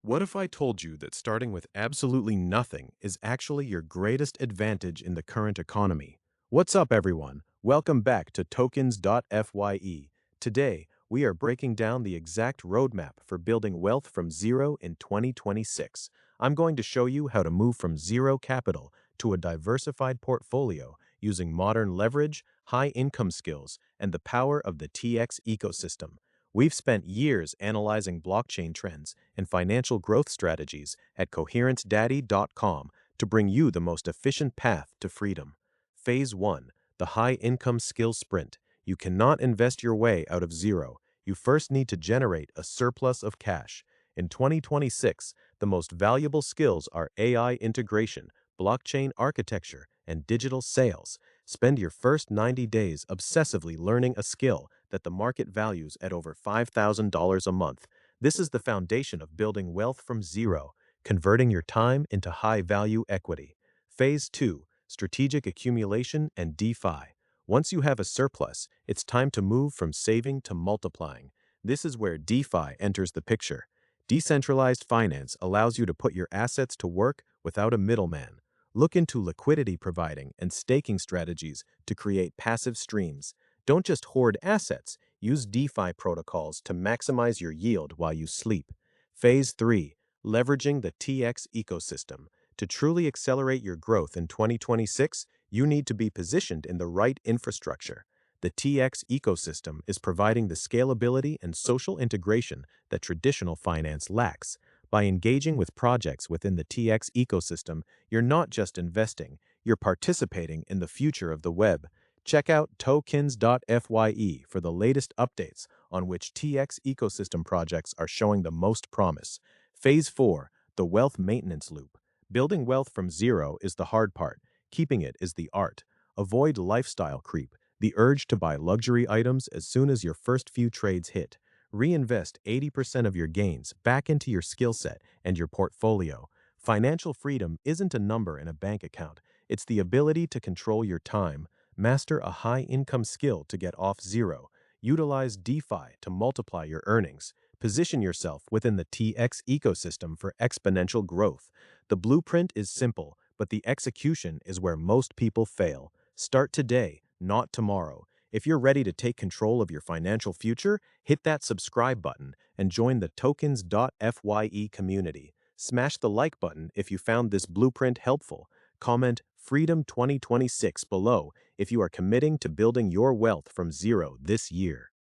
What if I told you that starting with absolutely nothing is actually your greatest advantage in the current economy? What's up, everyone? Welcome back to tokens.fye. Today, we are breaking down the exact roadmap for building wealth from zero in 2026. I'm going to show you how to move from zero capital to a diversified portfolio using modern leverage, high income skills, and the power of the TX ecosystem. We've spent years analyzing blockchain trends and financial growth strategies at coherenceDaddy.com to bring you the most efficient path to freedom. Phase 1, the high income skill sprint. You cannot invest your way out of zero. You first need to generate a surplus of cash. In 2026, the most valuable skills are AI integration, blockchain architecture, and digital sales. Spend your first 90 days obsessively learning a skill that the market values at over $5,000 a month. This is the foundation of building wealth from zero, converting your time into high-value equity. Phase 2, strategic accumulation and DeFi. Once you have a surplus, it's time to move from saving to multiplying. This is where DeFi enters the picture. Decentralized finance allows you to put your assets to work without a middleman. Look into liquidity providing and staking strategies to create passive streams. Don't just hoard assets, use DeFi protocols to maximize your yield while you sleep. Phase 3, leveraging the TX ecosystem. To truly accelerate your growth in 2026, you need to be positioned in the right infrastructure. The TX ecosystem is providing the scalability and social integration that traditional finance lacks. By engaging with projects within the TX ecosystem, you're not just investing, you're participating in the future of the web. Check out tokens.fye for the latest updates on which TX ecosystem projects are showing the most promise. Phase 4, the wealth maintenance loop. Building wealth from zero is the hard part. Keeping it is the art. Avoid lifestyle creep, the urge to buy luxury items as soon as your first few trades hit. Reinvest 80% of your gains back into your skill set and your portfolio. Financial freedom isn't a number in a bank account. It's the ability to control your time. Master a high-income skill to get off zero. Utilize DeFi to multiply your earnings. Position yourself within the TX ecosystem for exponential growth. The blueprint is simple, but the execution is where most people fail. Start today, not tomorrow. If you're ready to take control of your financial future, hit that subscribe button and join the tokens.fye community. Smash the like button if you found this blueprint helpful. Comment Freedom 2026 below if you are committing to building your wealth from zero this year.